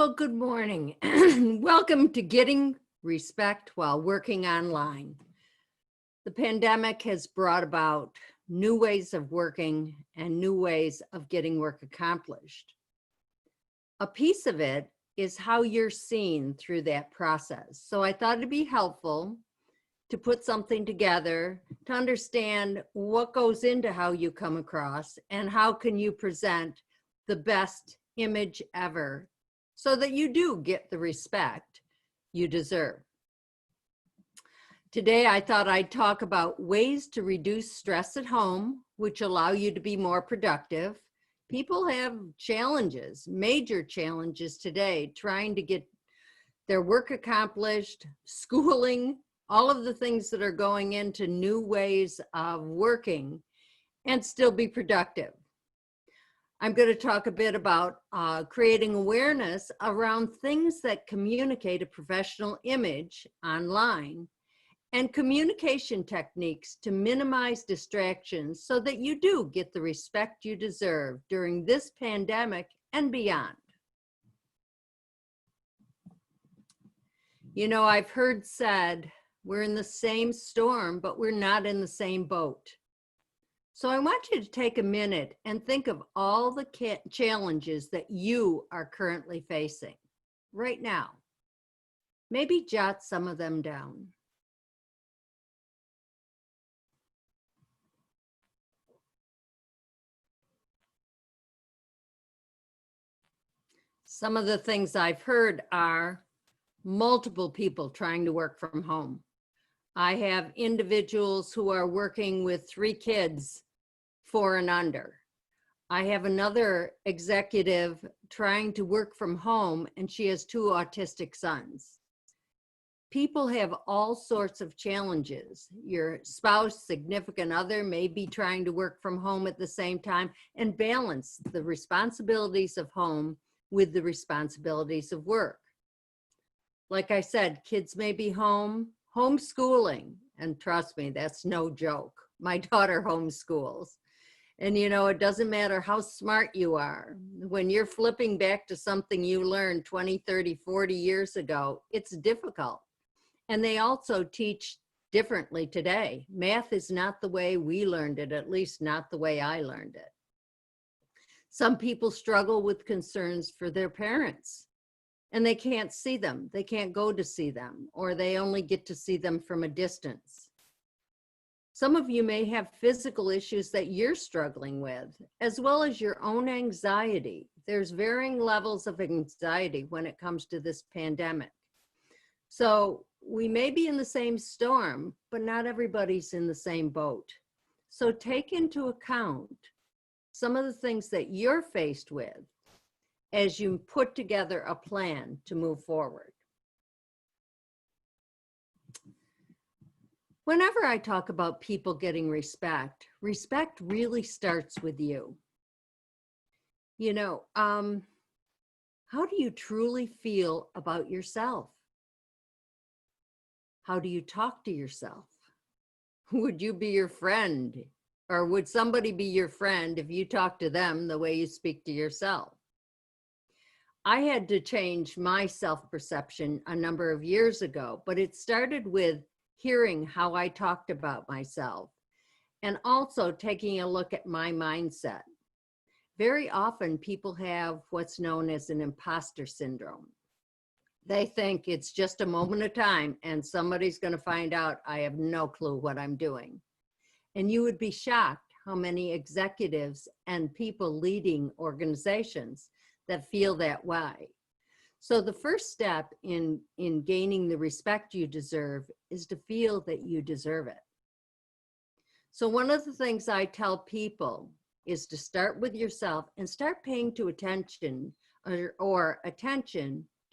Well, good morning. Welcome to Getting Respect While Working Online. The pandemic has brought about new ways of working and new ways of getting work accomplished. A piece of it is how you're seen through that process. So I thought it'd be helpful to put something together to understand what goes into how you come across and how can you present the best image ever so that you do get the respect you deserve. Today, I thought I'd talk about ways to reduce stress at home, which allow you to be more productive. People have challenges, major challenges today, trying to get their work accomplished, schooling, all of the things that are going into new ways of working and still be productive. I'm going to talk a bit about creating awareness around things that communicate a professional image online and communication techniques to minimize distractions so that you do get the respect you deserve during this pandemic and beyond. You know, I've heard said, we're in the same storm, but we're not in the same boat. So I want you to take a minute and think of all the challenges that you are currently facing right now. Maybe jot some of them down. Some of the things I've heard are multiple people trying to work from home. I have individuals who are working with 3 kids, 4 and under. I have another executive trying to work from home and she has 2 autistic sons. People have all sorts of challenges. Your spouse, significant other may be trying to work from home at the same time and balance the responsibilities of home with the responsibilities of work. Like I said, kids may be home, homeschooling, and trust me, that's no joke. My daughter homeschools. And you know, it doesn't matter how smart you are. When you're flipping back to something you learned 20, 30, 40 years ago, it's difficult. And they also teach differently today. Math is not the way we learned it, at least not the way I learned it. Some people struggle with concerns for their parents and they can't see them. They can't go to see them, or they only get to see them from a distance. Some of you may have physical issues that you're struggling with, as well as your own anxiety. There's varying levels of anxiety when it comes to this pandemic. So we may be in the same storm, but not everybody's in the same boat. So take into account some of the things that you're faced with as you put together a plan to move forward. Whenever I talk about people getting respect, respect really starts with you. You know, how do you truly feel about yourself? How do you talk to yourself? Would you be your friend? Or would somebody be your friend if you talk to them the way you speak to yourself? I had to change my self-perception a number of years ago, but it started with hearing how I talked about myself and also taking a look at my mindset. Very often people have what's known as an imposter syndrome. They think it's just a moment of time and somebody's going to find out I have no clue what I'm doing. And you would be shocked how many executives and people leading organizations that feel that way. So the first step in gaining the respect you deserve is to feel that you deserve it. So one of the things I tell people is to start with yourself and start paying attention to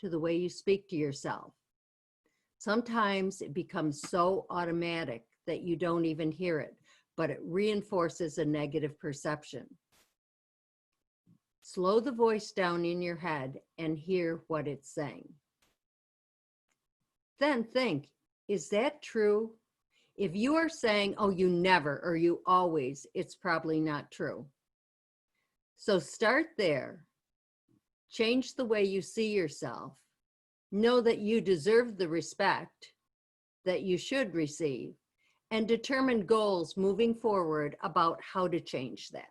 the way you speak to yourself. Sometimes it becomes so automatic that you don't even hear it, but it reinforces a negative perception. Slow the voice down in your head and hear what it's saying. Then think, is that true? If you are saying, oh, you never or you always, it's probably not true. So start there. change the way you see yourself, know that you deserve the respect that you should receive, and determine goals moving forward about how to change that.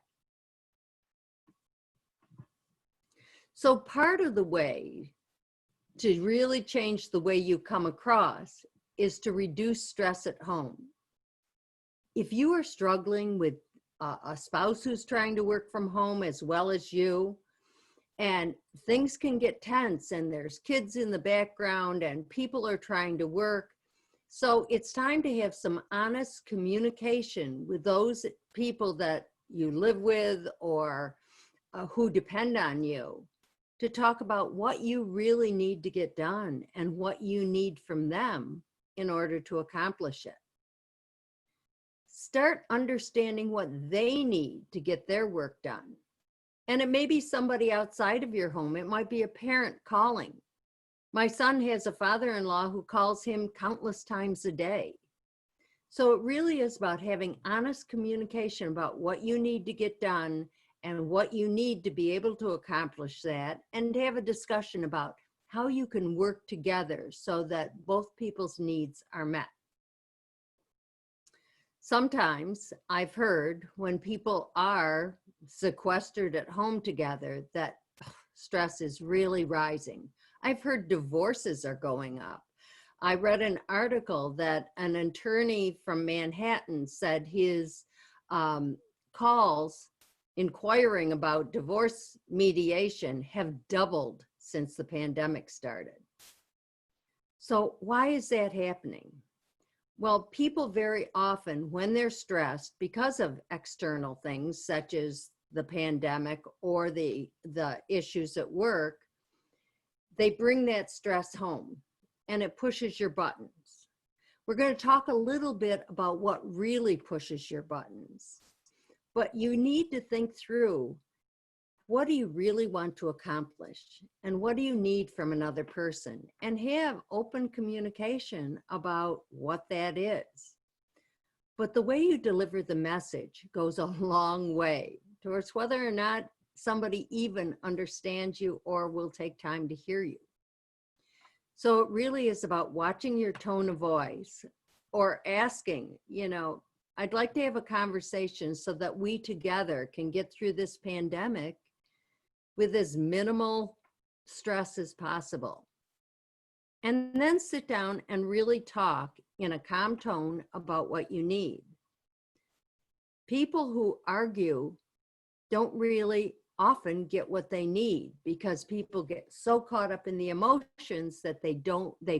So part of the way to really change the way you come across is to reduce stress at home. If you are struggling with a spouse who's trying to work from home as well as you, and things can get tense and there's kids in the background and people are trying to work, so it's time to have some honest communication with those people that you live with or who depend on you, to talk about what you really need to get done and what you need from them in order to accomplish it. Start understanding what they need to get their work done. And it may be somebody outside of your home. It might be a parent calling. My son has a father-in-law who calls him countless times a day. So it really is about having honest communication about what you need to get done and what you need to be able to accomplish that, and have a discussion about how you can work together so that both people's needs are met. Sometimes I've heard when people are sequestered at home together that stress is really rising. I've heard divorces are going up. I read an article that an attorney from Manhattan said his calls inquiring about divorce mediation have doubled since the pandemic started. So why is that happening? Well, people very often, when they're stressed because of external things such as the pandemic or the issues at work, they bring that stress home and it pushes your buttons. We're going to talk a little bit about what really pushes your buttons. But you need to think through, what do you really want to accomplish? And what do you need from another person? And have open communication about what that is. But the way you deliver the message goes a long way towards whether or not somebody even understands you or will take time to hear you. So it really is about watching your tone of voice or asking, I'd like to have a conversation so that we together can get through this pandemic with as minimal stress as possible. And then sit down and really talk in a calm tone about what you need. People who argue don't really often get what they need because people get so caught up in the emotions that they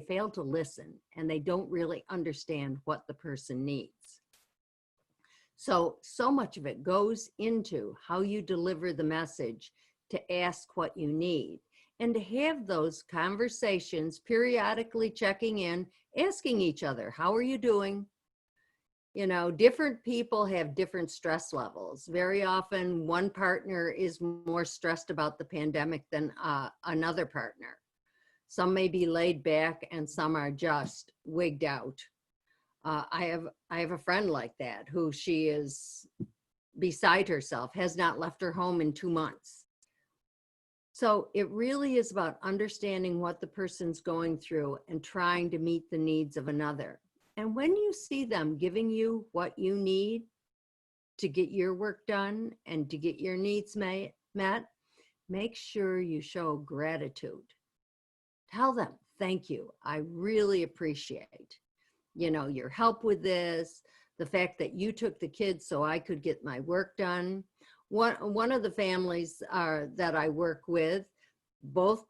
fail to listen and they don't really understand what the person needs. So much of it goes into how you deliver the message, to ask what you need, and to have those conversations, periodically checking in, asking each other, how are you doing? Different people have different stress levels. Very often one partner is more stressed about the pandemic than another partner. Some may be laid back and some are just wigged out. I have a friend like that who she is beside herself, has not left her home in 2 months. So it really is about understanding what the person's going through and trying to meet the needs of another. And when you see them giving you what you need to get your work done and to get your needs met, make sure you show gratitude. Tell them, thank you. I really appreciate, your help with this, the fact that you took the kids so I could get my work done. One of the families that I work with, both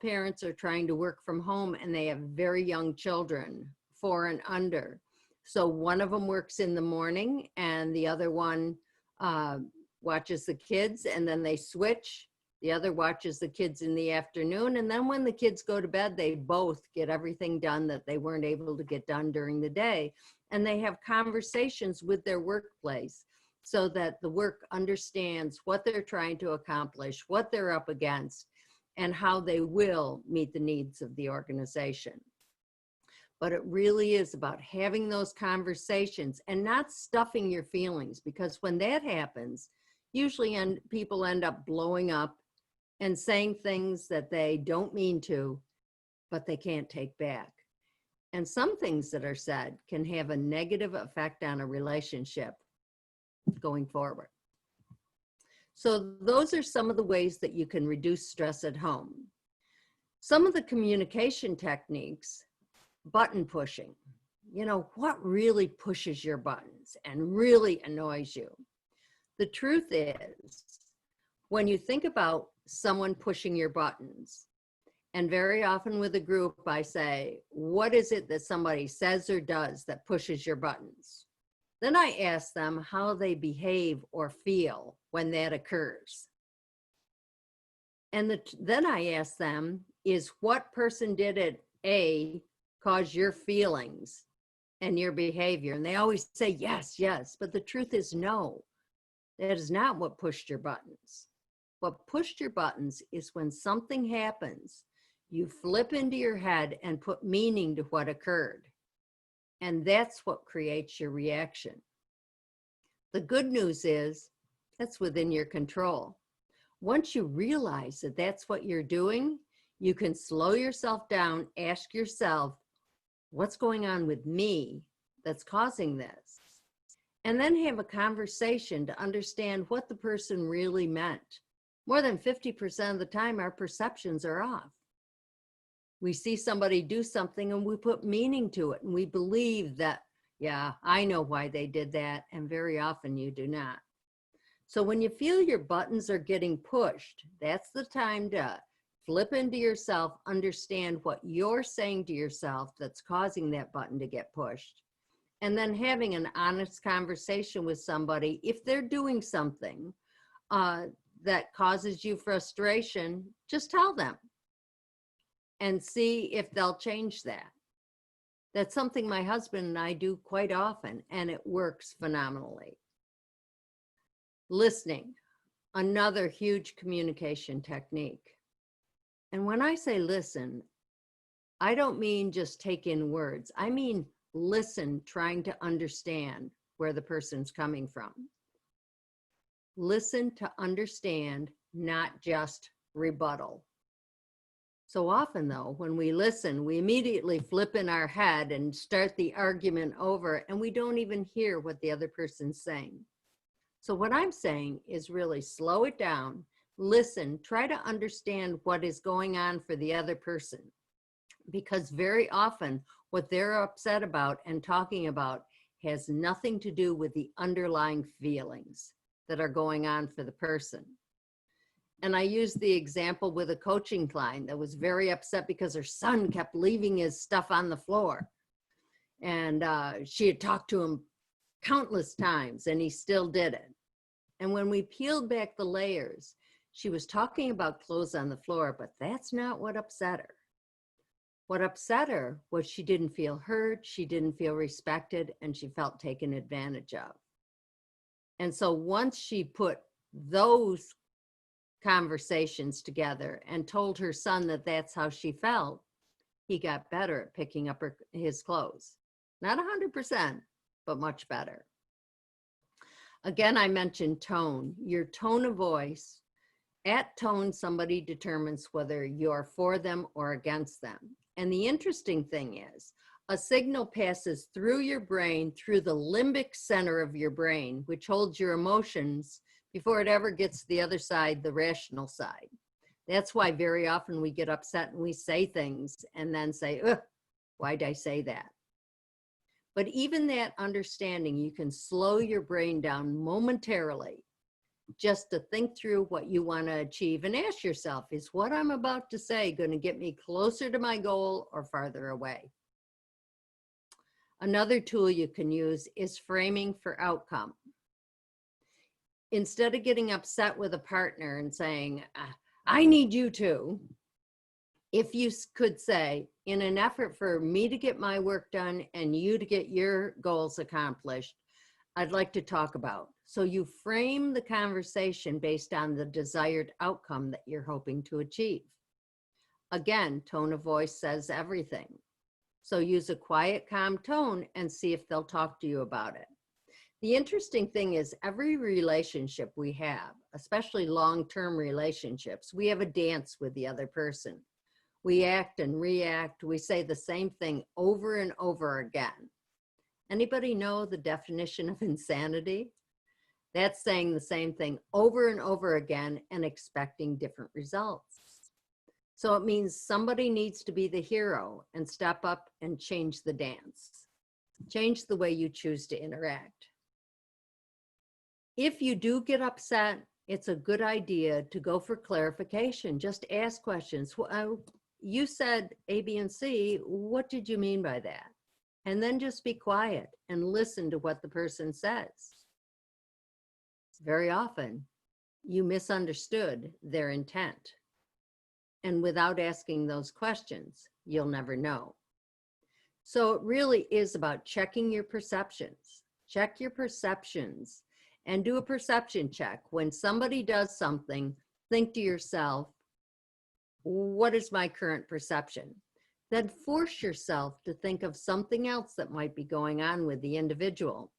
parents are trying to work from home and they have very young children, 4 and under. So one of them works in the morning and the other one watches the kids, and then they switch. The other watches the kids in the afternoon. And then when the kids go to bed, they both get everything done that they weren't able to get done during the day. And they have conversations with their workplace so that the work understands what they're trying to accomplish, what they're up against, and how they will meet the needs of the organization. But it really is about having those conversations and not stuffing your feelings, because when that happens, usually people end up blowing up and saying things that they don't mean to, but they can't take back. And some things that are said can have a negative effect on a relationship going forward. So those are some of the ways that you can reduce stress at home. Some of the communication techniques, button pushing. You know, what really pushes your buttons and really annoys you? The truth is, when you think about someone pushing your buttons, and very often with a group, I say, what is it that somebody says or does that pushes your buttons? Then I ask them how they behave or feel when that occurs. And then I ask them, is what person did it, A, cause your feelings and your behavior? And they always say, yes, yes. But the truth is, no, that is not what pushed your buttons. What pushed your buttons is when something happens, you flip into your head and put meaning to what occurred. And that's what creates your reaction. The good news is that's within your control. Once you realize that that's what you're doing, you can slow yourself down, ask yourself, what's going on with me that's causing this? And then have a conversation to understand what the person really meant. More than 50% of the time, our perceptions are off. We see somebody do something and we put meaning to it, and we believe that, yeah, I know why they did that, and very often you do not. So when you feel your buttons are getting pushed, that's the time to flip into yourself, understand what you're saying to yourself that's causing that button to get pushed, and then having an honest conversation with somebody. If they're doing something that causes you frustration, just tell them and see if they'll change that. That's something my husband and I do quite often, and it works phenomenally. Listening, another huge communication technique. And when I say listen, I don't mean just take in words. I mean listen, trying to understand where the person's coming from. Listen to understand, not just rebuttal. So often, though, when we listen, we immediately flip in our head and start the argument over, and we don't even hear what the other person's saying. So what I'm saying is really slow it down, listen, try to understand what is going on for the other person. Because very often, what they're upset about and talking about has nothing to do with the underlying feelings that are going on for the person. And I used the example with a coaching client that was very upset because her son kept leaving his stuff on the floor. And she had talked to him countless times and he still did it. And when we peeled back the layers, she was talking about clothes on the floor, but that's not what upset her. What upset her was she didn't feel heard, she didn't feel respected, and she felt taken advantage of. And so once she put those conversations together and told her son that that's how she felt, he got better at picking up his clothes. Not 100%, but much better. Again, I mentioned tone. Your tone of voice. At tone, somebody determines whether you're for them or against them. And the interesting thing is, a signal passes through your brain, through the limbic center of your brain, which holds your emotions before it ever gets to the other side, the rational side. That's why very often we get upset and we say things and then say, ugh, why'd I say that? But even that understanding, you can slow your brain down momentarily just to think through what you want to achieve and ask yourself, is what I'm about to say going to get me closer to my goal or farther away? Another tool you can use is framing for outcome. Instead of getting upset with a partner and saying, I need you to, if you could say, in an effort for me to get my work done and you to get your goals accomplished, I'd like to talk about. So you frame the conversation based on the desired outcome that you're hoping to achieve. Again, tone of voice says everything. So use a quiet, calm tone and see if they'll talk to you about it. The interesting thing is every relationship we have, especially long-term relationships, we have a dance with the other person. We act and react. We say the same thing over and over again. Anybody know the definition of insanity? That's saying the same thing over and over again and expecting different results. So it means somebody needs to be the hero and step up and change the dance. Change the way you choose to interact. If you do get upset, it's a good idea to go for clarification. Just ask questions. You said A, B, and C. What did you mean by that? And then just be quiet and listen to what the person says. Very often, you misunderstood their intent. And without asking those questions, you'll never know. So it really is about checking your perceptions. Check your perceptions and do a perception check. When somebody does something, think to yourself, what is my current perception? Then force yourself to think of something else that might be going on with the individual.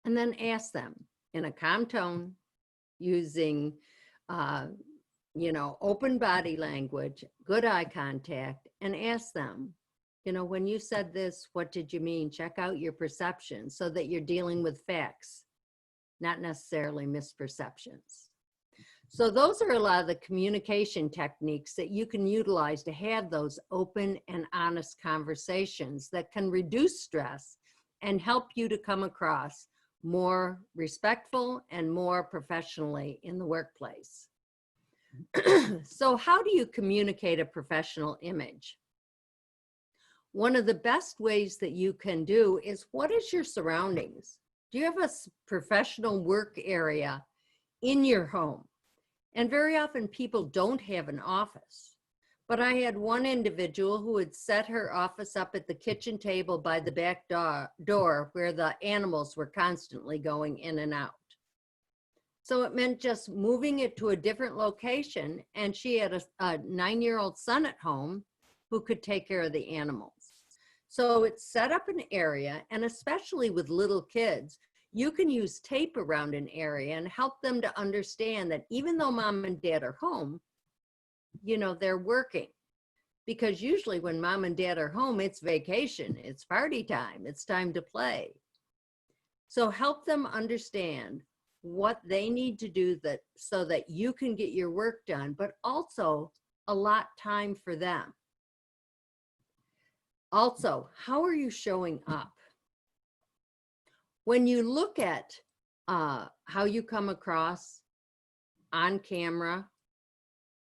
And then ask them in a calm tone, using open body language, good eye contact, and ask them, when you said this, what did you mean? Check out your perception so that you're dealing with facts, not necessarily misperceptions. So those are a lot of the communication techniques that you can utilize to have those open and honest conversations that can reduce stress and help you to come across more respectful and more professionally in the workplace. So how do you communicate a professional image? One of the best ways that you can do is, what is your surroundings? Do you have a professional work area in your home? And very often people don't have an office. But I had one individual who had set her office up at the kitchen table by the back door where the animals were constantly going in and out. So it meant just moving it to a different location, and she had a 9-year-old son at home who could take care of the animals. So it's set up an area, and especially with little kids, you can use tape around an area and help them to understand that even though mom and dad are home, they're working. Because usually when mom and dad are home, it's vacation, it's party time, it's time to play. So help them understand what they need to do so that you can get your work done, but also allot time for them. Also, how are you showing up? When you look at how you come across on camera,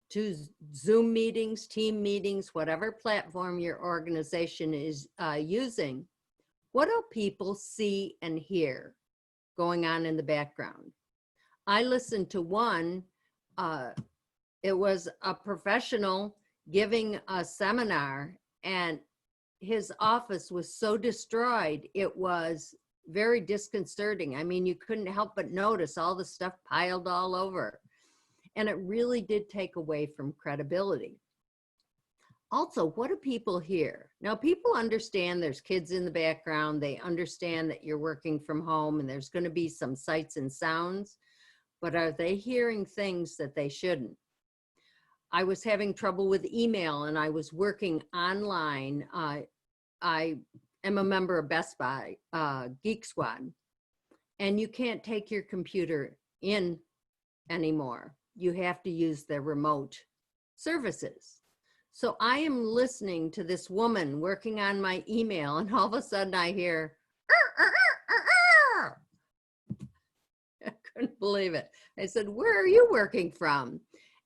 to Zoom meetings, team meetings, whatever platform your organization is using, what do people see and hear going on in the background? I listened to one, it was a professional giving a seminar, and his office was so destroyed, it was very disconcerting. I mean, you couldn't help but notice all the stuff piled all over. And it really did take away from credibility. Also, what do people hear? Now, people understand there's kids in the background. They understand that you're working from home and there's going to be some sights and sounds, but are they hearing things that they shouldn't? I was having trouble with email and I was working online. I am a member of Best Buy, Geek Squad, and you can't take your computer in anymore. You have to use their remote services. So I am listening to this woman working on my email, and all of a sudden I hear, I couldn't believe it. I said, where are you working from?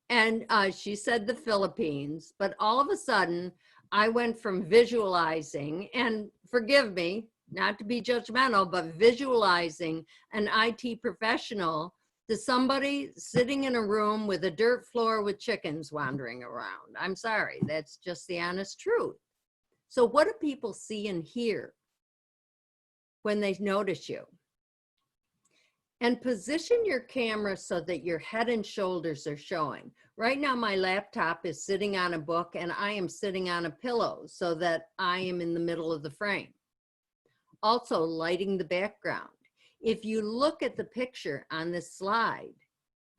And she said the Philippines, but all of a sudden I went from visualizing, and forgive me, not to be judgmental, but visualizing an IT professional to somebody sitting in a room with a dirt floor with chickens wandering around. I'm sorry, that's just the honest truth. So what do people see and hear when they notice you? And position your camera so that your head and shoulders are showing. Right now, my laptop is sitting on a book and I am sitting on a pillow so that I am in the middle of the frame. Also, lighting the background. If you look at the picture on this slide,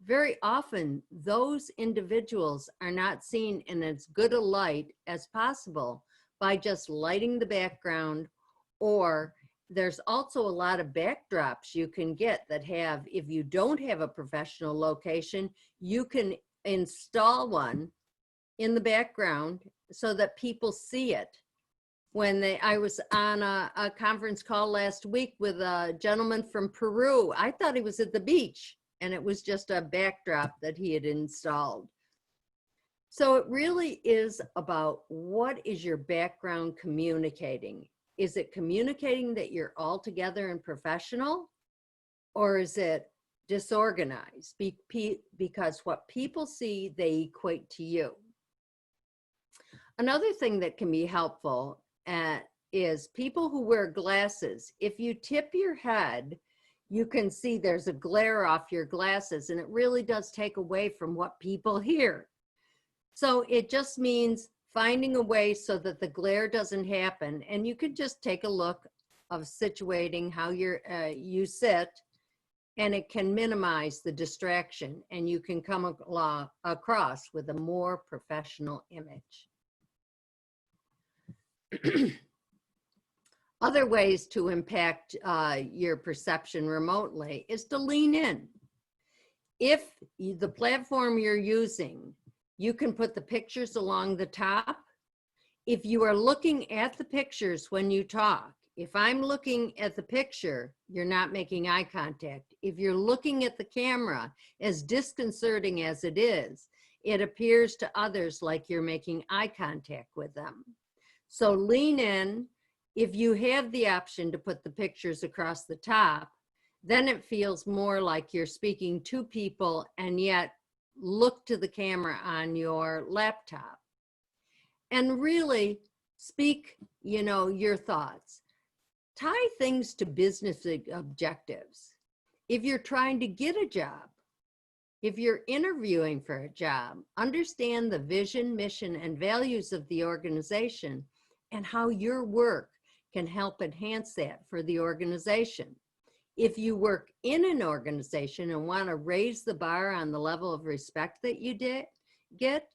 very often those individuals are not seen in as good a light as possible by just lighting the background, or there's also a lot of backdrops you can get that have, if you don't have a professional location, you can install one in the background so that people see it. I was on a conference call last week with a gentleman from Peru. I thought he was at the beach, and it was just a backdrop that he had installed. So it really is about, what is your background communicating? Is it communicating that you're all together and professional, or is it disorganized? Because what people see, they equate to you. Another thing that can be helpful is people who wear glasses. If you tip your head, you can see there's a glare off your glasses, and it really does take away from what people hear. So it just means finding a way so that the glare doesn't happen. And you could just take a look of situating how you sit, and it can minimize the distraction, and you can come across with a more professional image. Other ways to impact your perception remotely is to lean in. If the platform you're using, you can put the pictures along the top. If you are looking at the pictures when you talk, if I'm looking at the picture, you're not making eye contact. If you're looking at the camera, as disconcerting as it is, it appears to others like you're making eye contact with them. So lean in. If you have the option to put the pictures across the top, then it feels more like you're speaking to people, and yet look to the camera on your laptop. And really speak, your thoughts. Tie things to business objectives. If you're trying to get a job, if you're interviewing for a job, understand the vision, mission, and values of the organization and how your work can help enhance that for the organization. If you work in an organization and want to raise the bar on the level of respect that you get,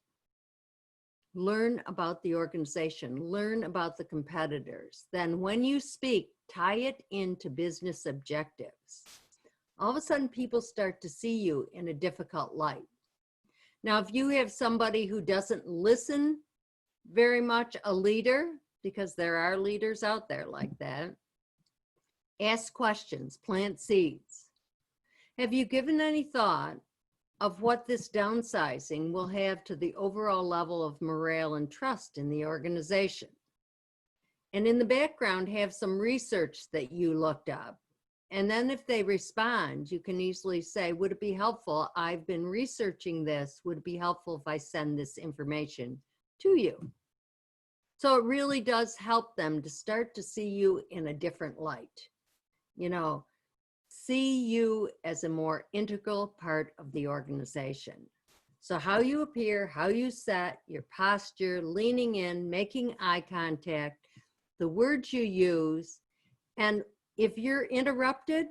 learn about the organization, learn about the competitors. Then when you speak, tie it into business objectives. All of a sudden, people start to see you in a difficult light. Now, if you have somebody who doesn't listen very much, a leader, because there are leaders out there like that, ask questions, plant seeds. Have you given any thought of what this downsizing will have to the overall level of morale and trust in the organization? And in the background, have some research that you looked up. And then if they respond, you can easily say, would it be helpful? I've been researching this. Would it be helpful if I send this information to you? So it really does help them to start to see you in a different light. See you as a more integral part of the organization. So how you appear, how you set, your posture, leaning in, making eye contact, the words you use. And if you're interrupted,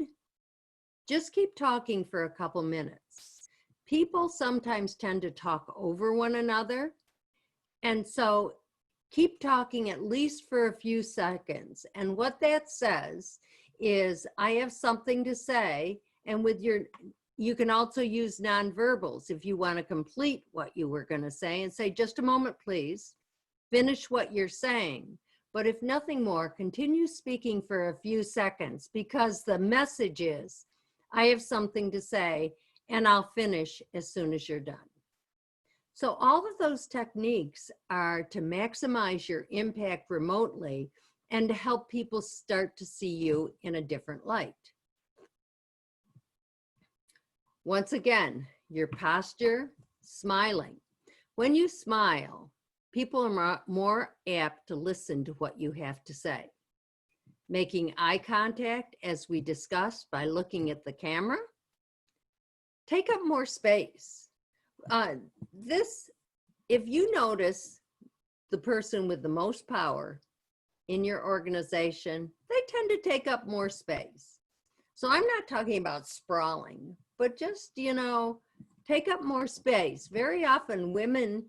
just keep talking for a couple minutes. People sometimes tend to talk over one another. And so keep talking at least for a few seconds. And what that says is, I have something to say. And you can also use nonverbals if you want to complete what you were going to say, and say, just a moment, please. Finish what you're saying. But if nothing more, continue speaking for a few seconds, because the message is, I have something to say, and I'll finish as soon as you're done. So all of those techniques are to maximize your impact remotely and to help people start to see you in a different light. Once again, your posture, smiling. When you smile, people are more apt to listen to what you have to say. Making eye contact, as we discussed, by looking at the camera. Take up more space. If you notice the person with the most power in your organization, they tend to take up more space. So I'm not talking about sprawling, but just, take up more space. Very often women,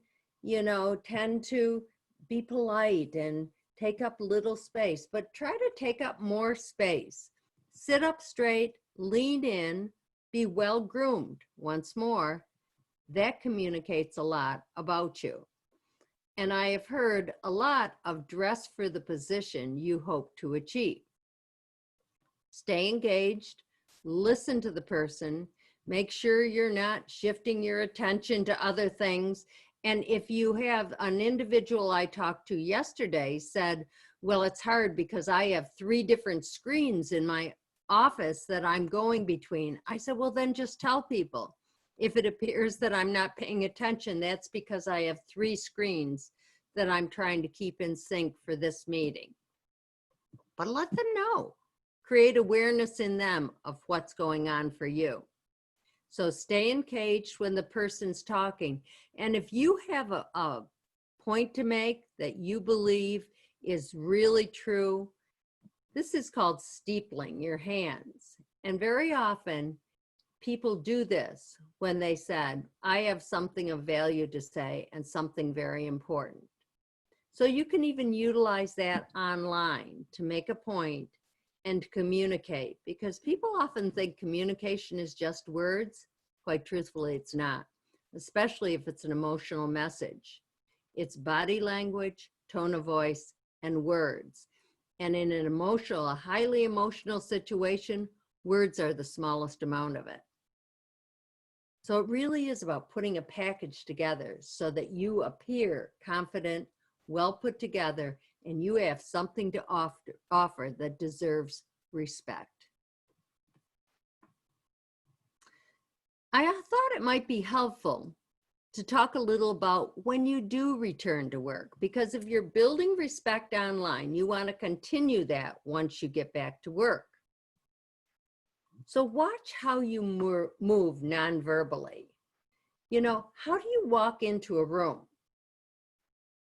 tend to be polite and take up little space, but try to take up more space. Sit up straight, lean in, be well groomed. Once more, that communicates a lot about you. And I have heard a lot of dress for the position you hope to achieve. Stay engaged, listen to the person, make sure you're not shifting your attention to other things. And if you have an individual I talked to yesterday said, well, it's hard because I have 3 different screens in my office that I'm going between. I said, well, then just tell people. If it appears that I'm not paying attention, that's because I have 3 screens that I'm trying to keep in sync for this meeting. But let them know. Create awareness in them of what's going on for you. So stay engaged when the person's talking. And if you have a point to make that you believe is really true, this is called steepling your hands. And very often, people do this when they said, I have something of value to say and something very important. So you can even utilize that online to make a point and communicate, because people often think communication is just words. Quite truthfully, it's not, especially if it's an emotional message. It's body language, tone of voice, and words. And in a highly emotional situation, words are the smallest amount of it. So it really is about putting a package together so that you appear confident, well put together, and you have something to offer that deserves respect. I thought it might be helpful to talk a little about when you do return to work, because if you're building respect online, you want to continue that once you get back to work. So watch how you move non-verbally. How do you walk into a room?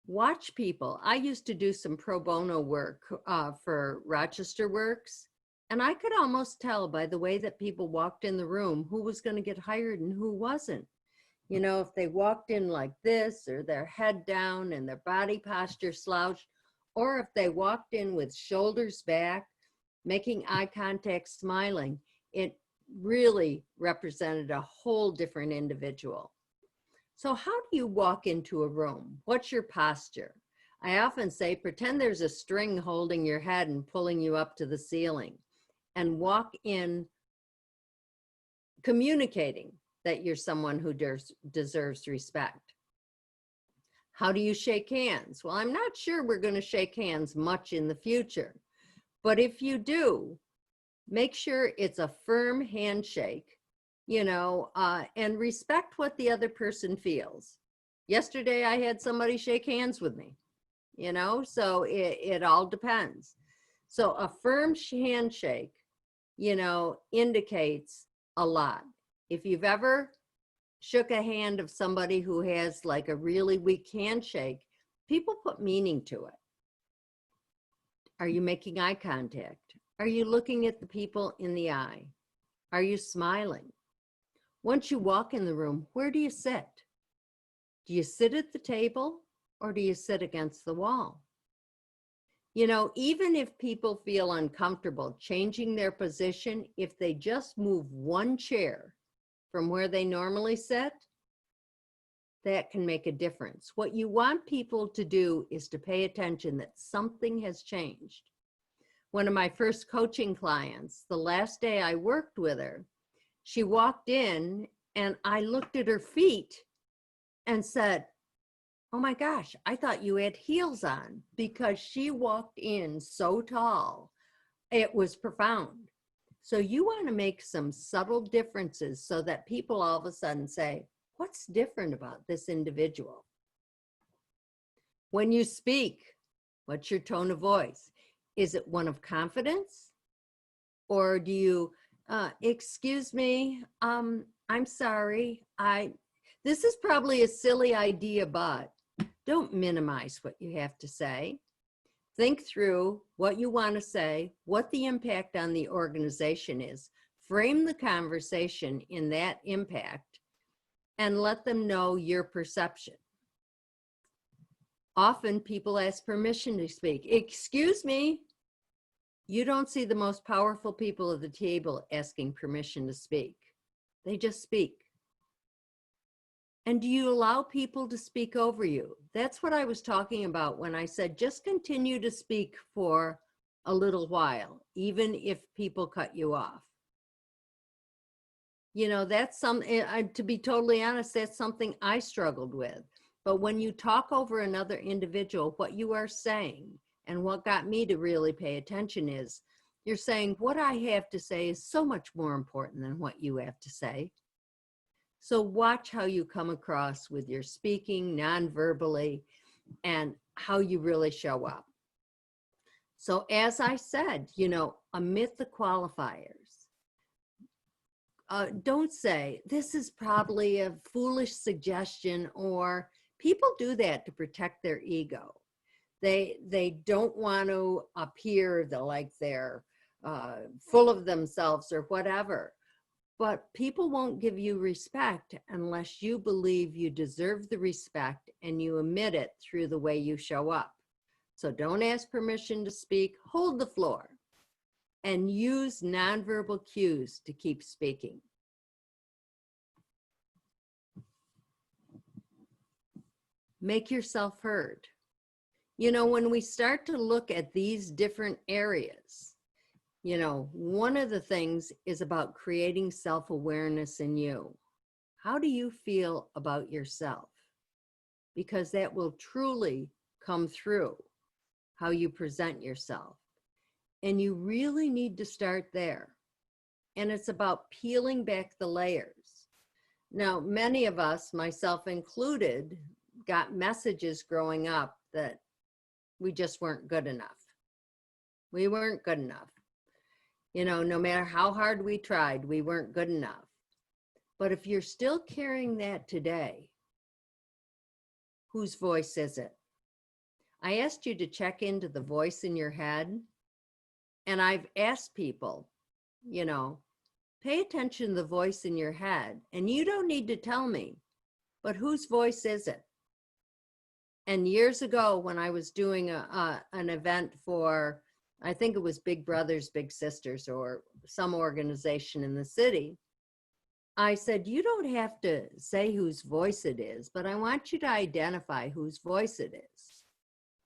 Watch people. I used to do some pro bono work for Rochester Works, and I could almost tell by the way that people walked in the room who was going to get hired and who wasn't. If they walked in like this, or their head down and their body posture slouched, or if they walked in with shoulders back, making eye contact, smiling, it really represented a whole different individual. So how do you walk into a room? What's your posture? I often say, pretend there's a string holding your head and pulling you up to the ceiling, and walk in communicating that you're someone who deserves respect. How do you shake hands? Well, I'm not sure we're going to shake hands much in the future, but if you do, make sure it's a firm handshake, and respect what the other person feels. Yesterday, I had somebody shake hands with me, so it all depends. So a firm handshake, indicates a lot. If you've ever shook a hand of somebody who has like a really weak handshake, people put meaning to it. Are you making eye contact? Are you looking at the people in the eye? Are you smiling? Once you walk in the room, where do you sit? Do you sit at the table or do you sit against the wall? Even if people feel uncomfortable changing their position, if they just move one chair from where they normally sit, that can make a difference. What you want people to do is to pay attention that something has changed. One of my first coaching clients, the last day I worked with her, she walked in and I looked at her feet and said, oh my gosh, I thought you had heels on, because she walked in so tall. It was profound. So you want to make some subtle differences so that people all of a sudden say, what's different about this individual? When you speak, what's your tone of voice? Is it one of confidence? Or do you, excuse me, I'm sorry. This is probably a silly idea, but don't minimize what you have to say. think through what you want to say, what the impact on the organization is, frame the conversation in that impact, and let them know your perception. Often people ask permission to speak. Excuse me. You don't see the most powerful people at the table asking permission to speak. They just speak. And do you allow people to speak over you? That's what I was talking about when I said just continue to speak for a little while, even if people cut you off. You know, that's something, to be totally honest, that's something I struggled with. But when you talk over another individual, what you are saying, and what got me to really pay attention is, you're saying what I have to say is so much more important than what you have to say. So watch how you come across with your speaking non-verbally and how you really show up. So as I said, you know, omit the qualifiers. Don't say, this is probably a foolish suggestion, or people do that to protect their ego. They don't want to appear like they're full of themselves or whatever. But people won't give you respect unless you believe you deserve the respect and you emit it through the way you show up. So don't ask permission to speak, hold the floor, and use nonverbal cues to keep speaking. Make yourself heard. You know, when we start to look at these different areas, you know, one of the things is about creating self-awareness in you. How do you feel about yourself? Because that will truly come through how you present yourself. And you really need to start there. And it's about peeling back the layers. Now, many of us, myself included, got messages growing up that we just weren't good enough. We weren't good enough. You know, no matter how hard we tried, we weren't good enough. But if you're still carrying that today, whose voice is it? I asked you to check into the voice in your head. And I've asked people, you know, pay attention to the voice in your head. And you don't need to tell me, but whose voice is it? And years ago, when I was doing an event for, I think it was Big Brothers, Big Sisters, or some organization in the city, I said, you don't have to say whose voice it is, but I want you to identify whose voice it is.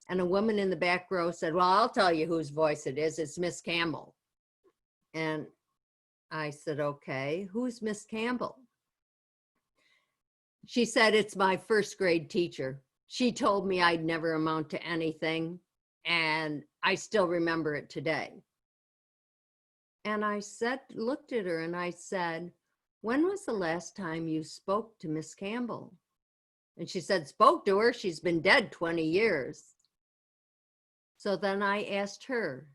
And a woman in the back row said, well, I'll tell you whose voice it is. It's Miss Campbell. And I said, okay, who's Miss Campbell? She said, it's my first grade teacher. She told me I'd never amount to anything, and I still remember it today. And I said, looked at her and I said, when was the last time you spoke to Miss Campbell? And she said, spoke to her, she's been dead 20 years. So then I asked her,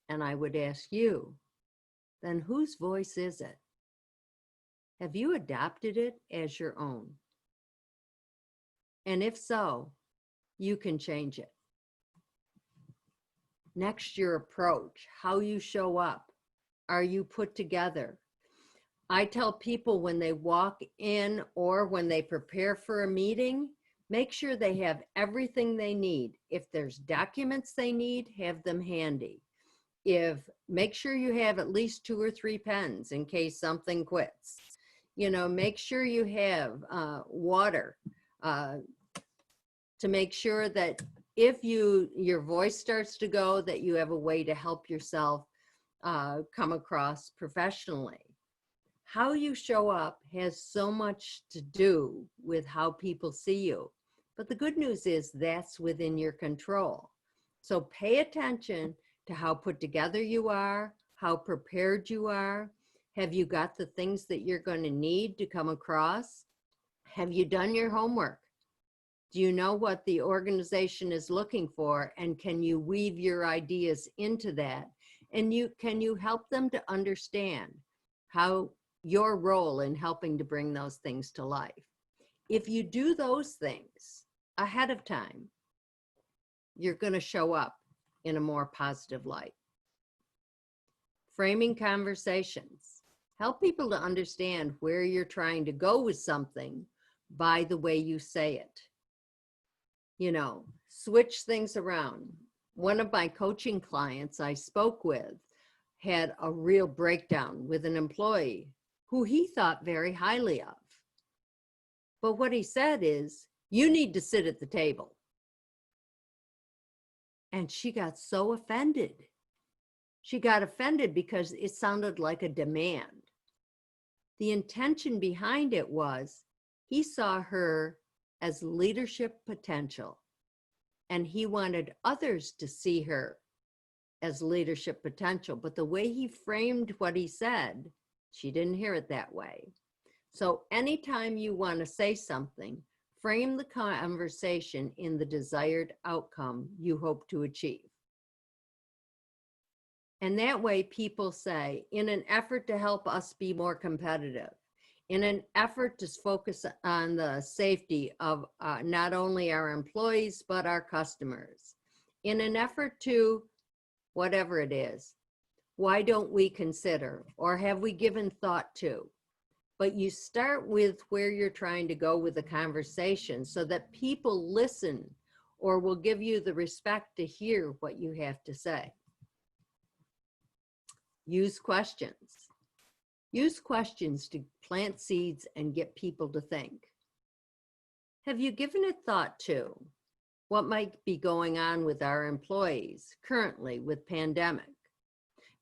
and I would ask you, then whose voice is it? Have you adopted it as your own? And if so, you can change it. Next, your approach, how you show up. Are you put together? I tell people when they walk in or when they prepare for a meeting, make sure they have everything they need. If there's documents they need, have them handy. Make sure you have at least 2 or 3 pens in case something quits. You know, make sure you have water to make sure that if your voice starts to go, that you have a way to help yourself come across professionally. How you show up has so much to do with how people see you. But the good news is that's within your control. So pay attention to how put together you are, how prepared you are. Have you got the things that you're going to need to come across? Have you done your homework? Do you know what the organization is looking for? And can you weave your ideas into that? And can you help them to understand how your role in helping to bring those things to life? If you do those things ahead of time, you're going to show up in a more positive light. Framing conversations. Help people to understand where you're trying to go with something by the way you say it. You know, switch things around. One of my coaching clients I spoke with had a real breakdown with an employee who he thought very highly of. But what he said is, you need to sit at the table. And she got so offended. She got offended because it sounded like a demand. The intention behind it was he saw her as leadership potential, and he wanted others to see her as leadership potential. But the way he framed what he said, she didn't hear it that way. So anytime you want to say something, frame the conversation in the desired outcome you hope to achieve. And that way people say, in an effort to help us be more competitive, in an effort to focus on the safety of not only our employees, but our customers, in an effort to whatever it is, why don't we consider, or have we given thought to? But you start with where you're trying to go with the conversation so that people listen or will give you the respect to hear what you have to say. Use questions. Use questions to plant seeds and get people to think. Have you given it thought to what might be going on with our employees currently with pandemic?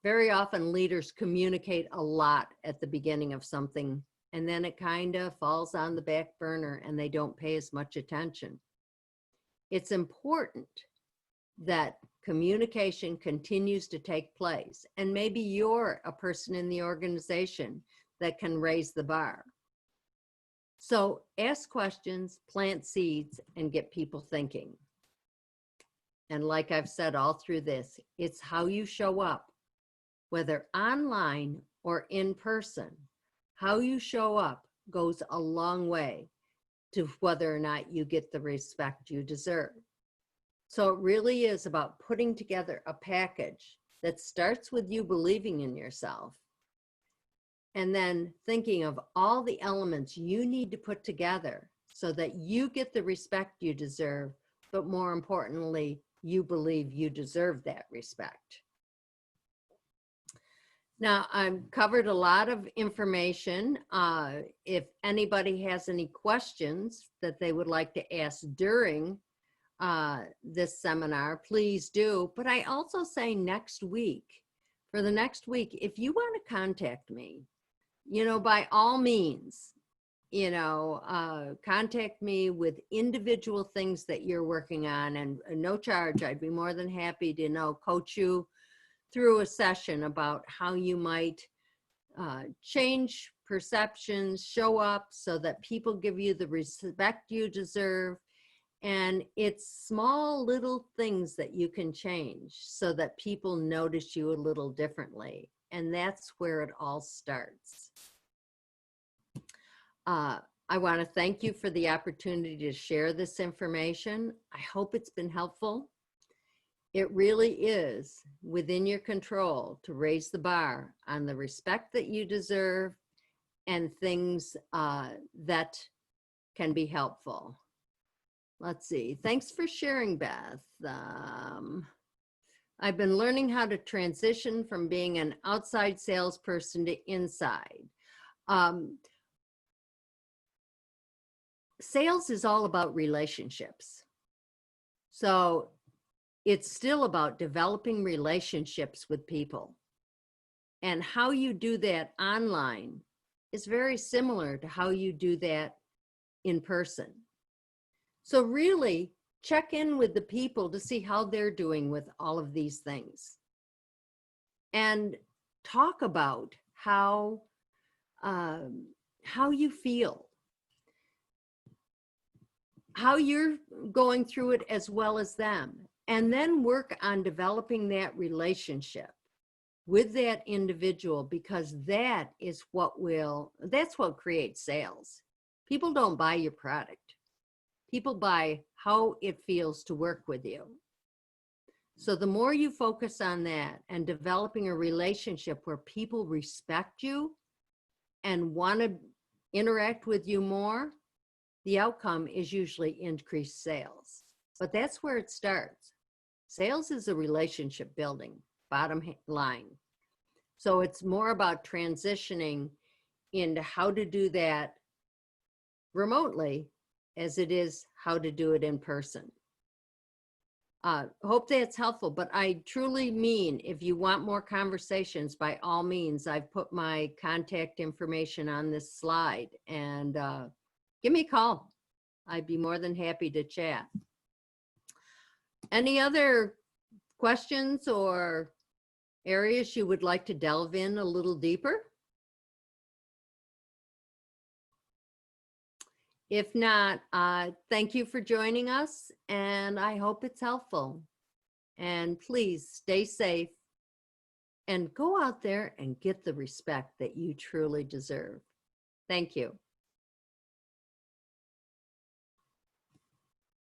Very often leaders communicate a lot at the beginning of something, and then it kind of falls on the back burner and they don't pay as much attention. It's important that communication continues to take place, and maybe you're a person in the organization that can raise the bar. So ask questions, plant seeds, and get people thinking. And like I've said all through this, it's how you show up, whether online or in person. How you show up goes a long way to whether or not you get the respect you deserve. So it really is about putting together a package that starts with you believing in yourself, and then thinking of all the elements you need to put together so that you get the respect you deserve, but more importantly, you believe you deserve that respect. Now, I've covered a lot of information. If anybody has any questions that they would like to ask during this seminar, please do. But I also say next week, for the next week, if you want to contact me, you know, by all means, you know, contact me with individual things that you're working on, and no charge. I'd be more than happy to, you know, coach you through a session about how you might change perceptions, show up so that people give you the respect you deserve. And it's small little things that you can change so that people notice you a little differently. And that's where it all starts. I want to thank you for the opportunity to share this information. I hope it's been helpful. It really is within your control to raise the bar on the respect that you deserve and things that can be helpful. Let's see. Thanks for sharing, Beth. I've been learning how to transition from being an outside salesperson to inside. Sales is all about relationships. So it's still about developing relationships with people. And how you do that online is very similar to how you do that in person. So really check in with the people to see how they're doing with all of these things. And talk about how you feel, how you're going through it as well as them. And then work on developing that relationship with that individual, because that is that's what creates sales. People don't buy your product. People buy how it feels to work with you. So the more you focus on that and developing a relationship where people respect you and want to interact with you more, the outcome is usually increased sales. But that's where it starts. Sales is a relationship building, bottom line. So it's more about transitioning into how to do that remotely as it is how to do it in person. Hope that's helpful, but I truly mean, if you want more conversations, by all means, I've put my contact information on this slide, and give me a call. I'd be more than happy to chat. Any other questions or areas you would like to delve in a little deeper? If not, thank you for joining us, and I hope it's helpful. And please stay safe and go out there and get the respect that you truly deserve. Thank you.